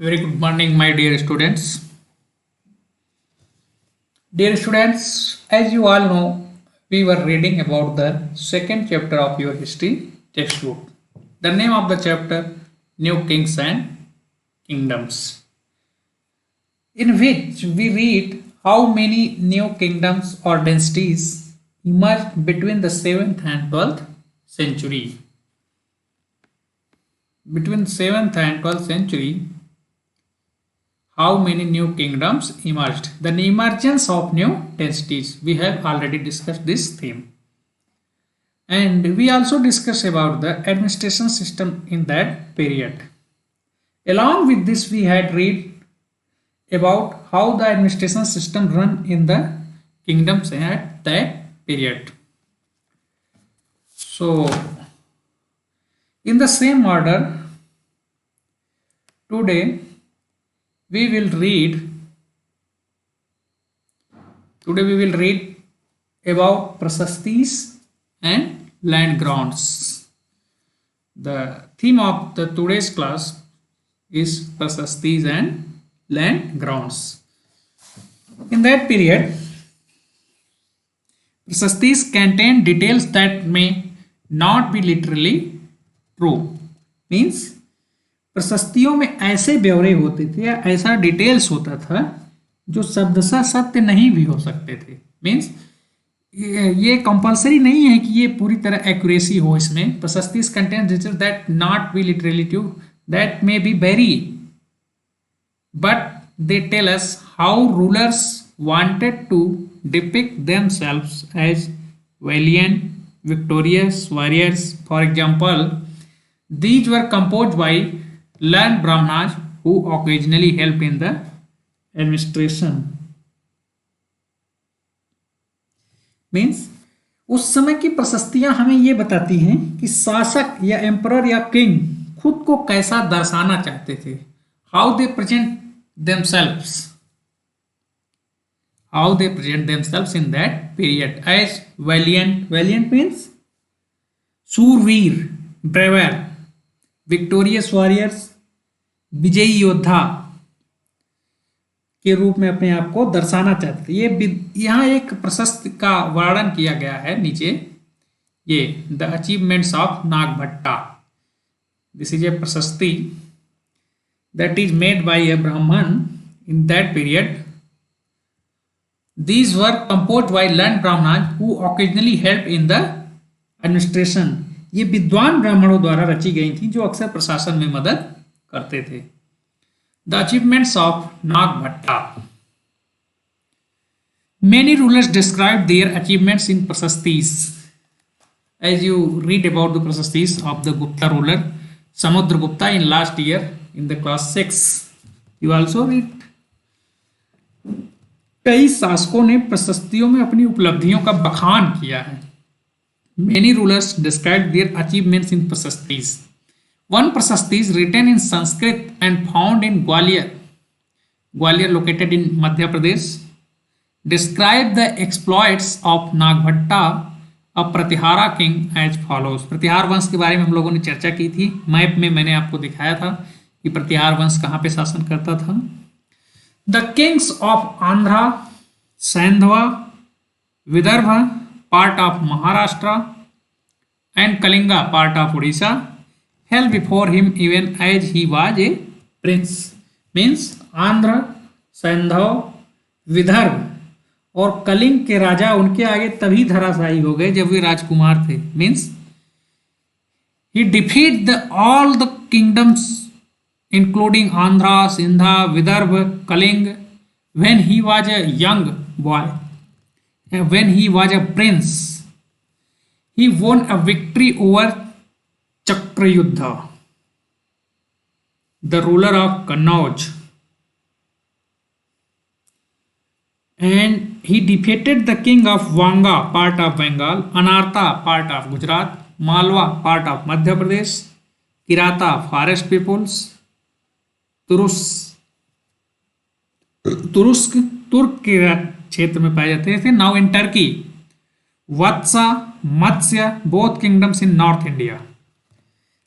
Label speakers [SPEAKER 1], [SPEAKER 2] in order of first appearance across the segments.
[SPEAKER 1] Very good morning, my dear students. Dear students, as you all know, we were reading about the second chapter of your history textbook. The name of the chapter, New Kings and Kingdoms, in which we read how many new kingdoms or dynasties emerged between the 7th and 12th century. Between 7th and 12th century, how many new kingdoms emerged? The emergence of new dynasties. We have already discussed this theme. And we also discussed about the administration system in that period. Along with this, we had read about how the administration system run in the kingdoms at that period. So, in the same order, today we will read about prasastis and land grants. The theme of the today's class is prasastis and land grants. In that period, prasastis contain details that may not be literally true. Means प्रशस्तियों में ऐसे ब्यौरे होते थे या ऐसा details होता था जो शब्दशः सत्य नहीं भी हो सकते थे. मीन्स ये कंपलसरी नहीं है कि ये पूरी तरह एक्यूरेसी हो. इसमें प्रशस्ति contain details that not be literally true, that may be very, but they tell us how rulers wanted to depict themselves as valiant, victorious warriors. For example, these were composed by learned brahmanas who occasionally helped in the administration. Means उस समय की प्रशस्तियां हमें ये बताती हैं कि शासक या एम्परर या किंग खुद को कैसा दर्शाना चाहते थे. How they present themselves in that period as valiant means सूरवीर, ब्रेवर, विक्टोरियस वॉरियर्स, विजयी योद्धा के रूप में अपने आप को दर्शाना चाहते थे. ये यहाँ एक प्रशस्ति का वर्णन किया गया है नीचे. ये the achievements of Nagabhatta. This is a प्रशस्ति दैट इज मेड बाय ए ब्राह्मण इन that period. These were composed by learned brahmanas who occasionally helped in the administration. ये विद्वान ब्राह्मणों द्वारा रची गई थी जो अक्सर प्रशासन में मदद करते थे. The achievements of Nagabhatta. Many rulers described their achievements in prasastis. As you read about the prasastis of the Gupta ruler Samudragupta in last year in the class 6, you also read. कई शासकों ने प्रशस्तियों में अपनी उपलब्धियों का बखान किया है. Many rulers described their achievements in prasastis. One prasasti is written in Sanskrit and found in Gwalior. Gwalior, located in Madhya Pradesh, described the exploits of Nagbhatta, a Pratihara king, as follows. प्रतिहार वंश के बारे में हम लोगों ने चर्चा की थी. मैप में मैंने आपको दिखाया था कि प्रतिहार वंश कहाँ पे शासन करता था. The kings of Andhra, Sandhva, Vidarbha, part of Maharashtra, and Kalinga, part of Odisha, held before him even as he was a prince. Means Andhra, सैंधव, Vidarbha और कलिंग के राजा उनके आगे तभी धराशायी हो गए जब वे राजकुमार थे. Means he defeated all the kingdoms including Andhra, Sindha, Vidarbha, Kaling, when he was a young boy. And when he was a prince, he won a victory over Chakrayuddha, the ruler of Kannauj. And he defeated the king of Vanga, part of Bengal, Anartha, part of Gujarat, Malwa, part of Madhya Pradesh, Kirata, forest peoples, Turushka Turk के क्षेत्र में पाए जाते थे. Now in Turkey, Vatsa, Matsya, both kingdoms in north India.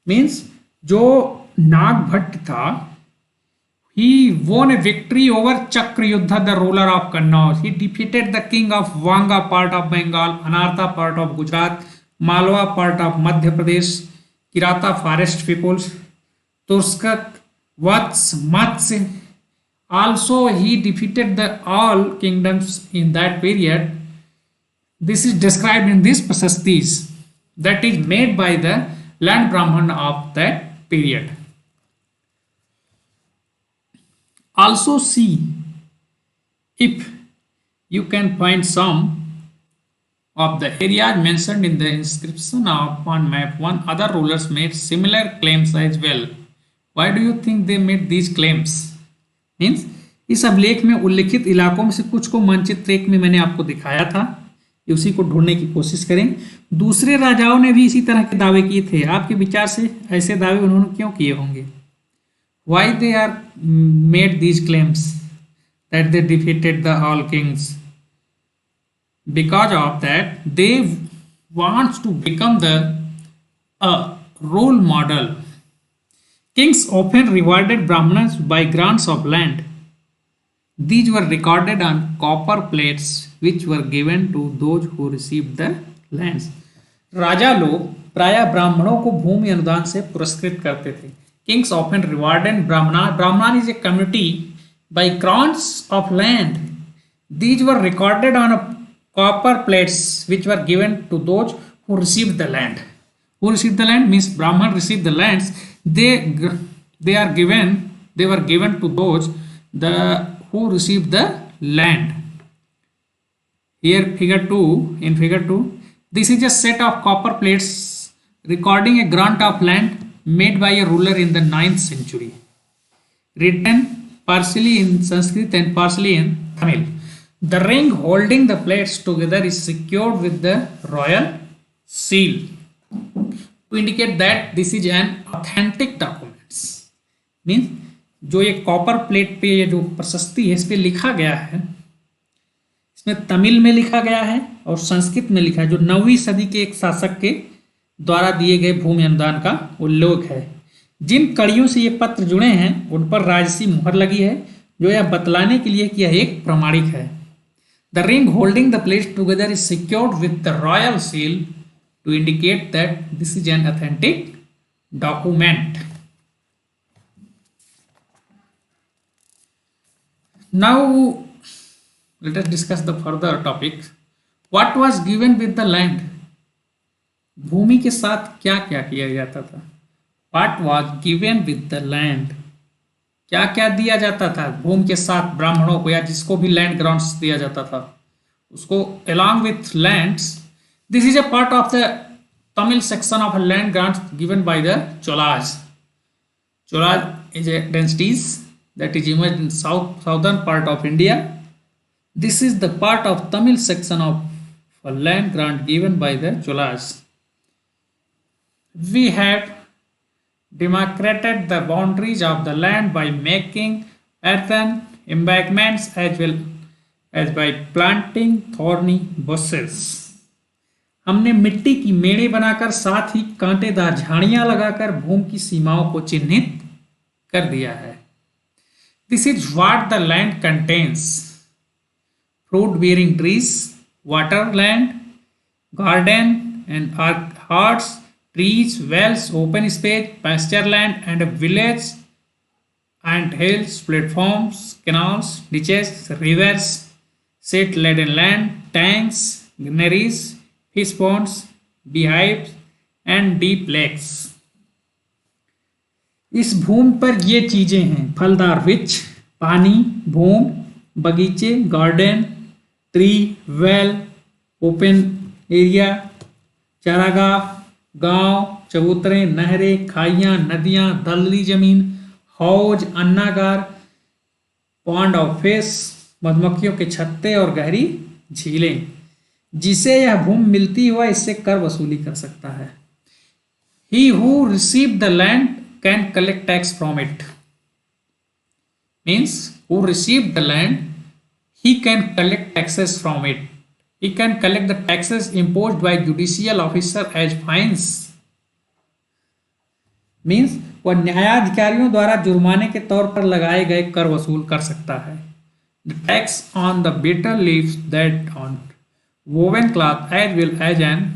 [SPEAKER 1] Means जो नागभट्ट था He won a victory over Chakrayuddha, the ruler of Kannauj. He defeated the king of Wanga, part of Bengal, Anartha, part of Gujarat, Malwa, part of Madhya Pradesh, Kirata forest peoples, Turskak, Vats, Matsya. Also, he defeated the all kingdoms in that period. This is described in these Prasastis that is made by the land Brahman of that period. Also see if you can find some of the areas mentioned in the inscription of on map 1 other rulers made similar claims as well. Why do you think they made these claims? Means इस अभिलेख में उल्लिखित इलाकों में से कुछ को मानचित्र एक में मैंने आपको दिखाया था, उसी को ढूंढने की कोशिश करें। दूसरे राजाओं ने भी इसी तरह के दावे किए थे। आपके विचार से ऐसे दावे उन्होंने क्यों किए होंगे? Why they are made these claims that they defeated the all kings? Because of that they want to become the role model. Kings often rewarded Brahmanas by grants of land. These were recorded on copper plates which were given to those who received the lands. राजा लोग प्रायः ब्राह्मणों को भूमि अनुदान से पुरस्कृत करते थे. Kings often rewarded Brahmana. Brahman is a community by grants of land. These were recorded on a copper plates which were given to those who received the land. Who received the land means Brahman received the lands. They were given to those who received the land. Here in figure 2, this is a set of copper plates recording a grant of land made by a ruler in the 9th century, written partially in Sanskrit and partially in Tamil. The ring holding the plates together is secured with the royal seal to indicate that this is an authentic document. Means जो ये copper plate पे ये जो प्रशस्ति है इस पे लिखा गया है, इसमें तमिल में लिखा गया है और संस्कृत में लिखा है, जो 9वीं सदी के एक शासक के द्वारा दिए गए भूमि अनुदान का उल्लेख है। जिन कड़ियों से ये पत्र जुड़े हैं उन पर राजसी मुहर लगी है, जो यह बतलाने के लिए कि यह एक प्रमाणिक है। The ring holding the plates together is secured with the royal seal to indicate that this is an authentic document. Now let us discuss the further topic. What was given with the land? भूमि के साथ क्या क्या किया जाता था? What was given with the land? क्या क्या दिया जाता था भूमि के साथ ब्राह्मणों को, या जिसको भी लैंड ग्रांट्स दिया जाता था उसको along with lands. This is a part of the Tamil section of a land grant given by the Cholas. Cholas is a dynasties that is emerged in southern part of India. This is the part of Tamil section of a land grant given by the Cholas. We have demarcated the boundaries of the land by making earthen embankments as well as by planting thorny bushes. हमने मिट्टी की मेड़े बनाकर साथ ही कांटेदार झाड़ियां लगाकर भूमि की सीमाओं को चिन्हित कर दिया है. This is what the land contains: fruit-bearing trees, waterland, garden and orchards, trees, wells, open space, pasture land, and a village, and hills, platforms, canals, ditches, rivers, shade-laden land, tanks, granaries, fish ponds, beehives, and deep lakes. इस भूमि पर ये चीजें हैं: फलदार वृक्ष, पानी, भूमि, बगीचे, garden, tree, well, open area, चारागाह, गांव, चबूतरे, नहरें, खाइयां, नदियां, दलदली जमीन, हौज, अन्नागार, पॉन्ड ऑफ फिश, मधुमक्खियों के छत्ते और गहरी झीलें. जिसे यह भूमि मिलती हुआ इससे कर वसूली कर सकता है. He who received the land can collect tax from it. Means who received the land, he can collect taxes from it. He can collect the taxes imposed by judicial officer as fines. Means वह न्यायाधिकारियों द्वारा जुर्माने के तौर पर लगाए गए कर वसूल कर सकता है। The tax on the bitter leaves that on woven cloth as well as an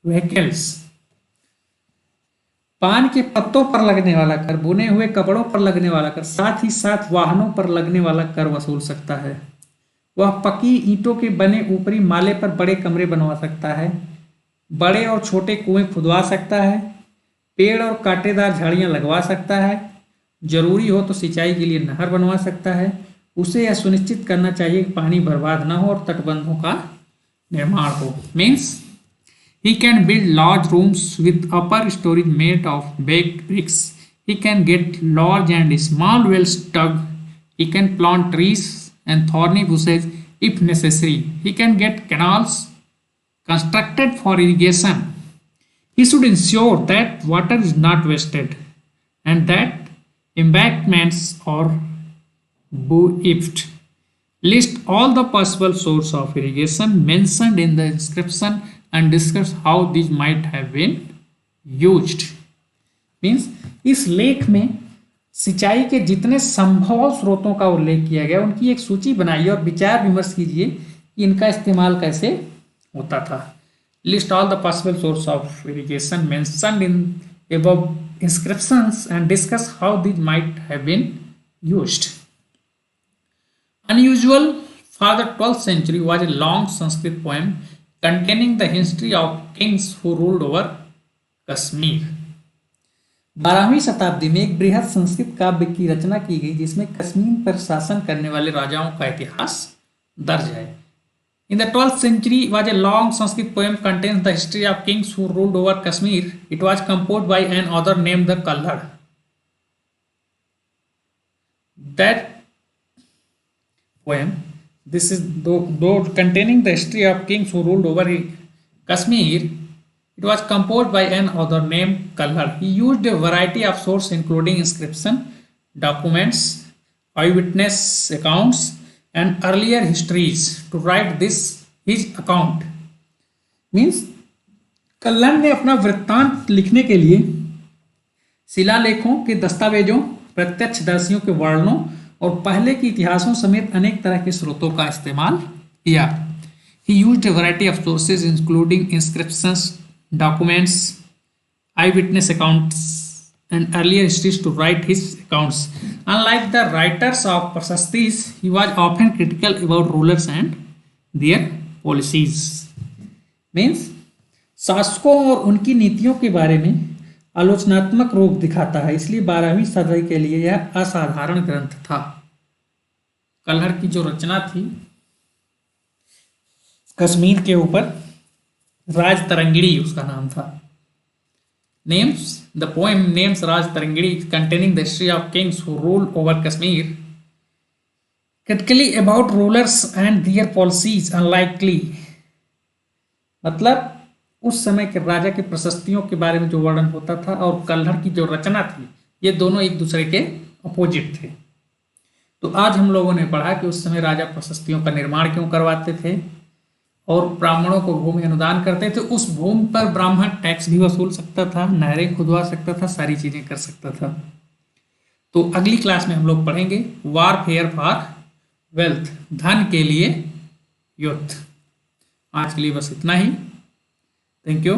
[SPEAKER 1] vehicles. पान के पत्तों पर लगने वाला कर, बुने हुए कपड़ों पर लगने वाला कर, साथ ही साथ वाहनों पर लगने वाला कर वसूल सकता है। वह पकी ईंटों के बने ऊपरी माले पर बड़े कमरे बनवा सकता है, बड़े और छोटे कुएं खुदवा सकता है, पेड़ और कांटेदार झाड़ियां लगवा सकता है, जरूरी हो तो सिंचाई के लिए नहर बनवा सकता है। उसे यह सुनिश्चित करना चाहिए कि पानी बर्बाद न हो और तटबंधों का निर्माण हो। Means he can build large rooms with upper storage made of baked bricks. He can get large and small wells dug. He can plant trees and thorny bushes if necessary. He can get canals constructed for irrigation. He should ensure that water is not wasted and that embankments are built. List all the possible sources of irrigation mentioned in the inscription and discuss how these might have been used. Means इस लेख में सिंचाई के जितने संभव स्रोतों का उल्लेख किया गया उनकी एक सूची बनाइए और विचार विमर्श कीजिए कि इनका इस्तेमाल कैसे होता था। List all the possible source of irrigation mentioned in above inscriptions and discuss how these might have been used. Unusual for the 12th century was a long Sanskrit poem containing the history of kings who ruled over Kashmir. 12वीं शताब्दी में एक बृहद संस्कृत काव्य की रचना की गई जिसमें कश्मीर पर शासन करने वाले राजाओं का इतिहास दर्ज है। In the 12th century was a long Sanskrit poem contains the history of kings who ruled over Kashmir. It was composed by an author named the Kallad. That poem, this is though containing the history of kings who ruled over Kashmir, it was composed by an author named Kallad. He used a variety of sources including inscription, documents, eyewitness accounts, and earlier histories to write this his account. Means कल्लड़ ने अपना वृत्तांत लिखने के लिए शिलालेखों के दस्तावेजों, प्रत्यक्षदर्शियों के वर्णनों और पहले के इतिहासों समेत अनेक तरह के स्रोतों का इस्तेमाल किया। He used a variety of sources including inscriptions, documents, eyewitness accounts, and earlier histories to write his accounts. Unlike the writers of Prasastis, he was often critical about rulers and their policies. Means शासकों और उनकी नीतियों के बारे में आलोचनात्मक रूप दिखाता है, इसलिए 12वीं सदी के लिए यह असाधारण ग्रंथ था। कल्हड़ की जो रचना थी कश्मीर के ऊपर, राज तरंगिणी उसका नाम था। Names the poem names Raj Tarangini containing the history of Kings who ruled over Kashmir, critically about rulers and there policies unlikely. मतलब उस समय के राजा की प्रशस्तियों के बारे में जो वर्णन होता था और कल्हड़ की जो रचना थी, ये दोनों एक दूसरे के अपोजिट थे। तो आज हम लोगों ने पढ़ा कि उस समय राजा प्रशस्तियों का निर्माण क्यों करवाते थे और ब्राह्मणों को भूमि अनुदान करते थे। उस भूमि पर ब्राह्मण टैक्स भी वसूल सकता था, नहरें खुदवा सकता था, सारी चीजें कर सकता था। तो अगली क्लास में हम लोग पढ़ेंगे वारफेयर फॉर वेल्थ, धन के लिए युद्ध। आज के लिए बस इतना ही। Thank you.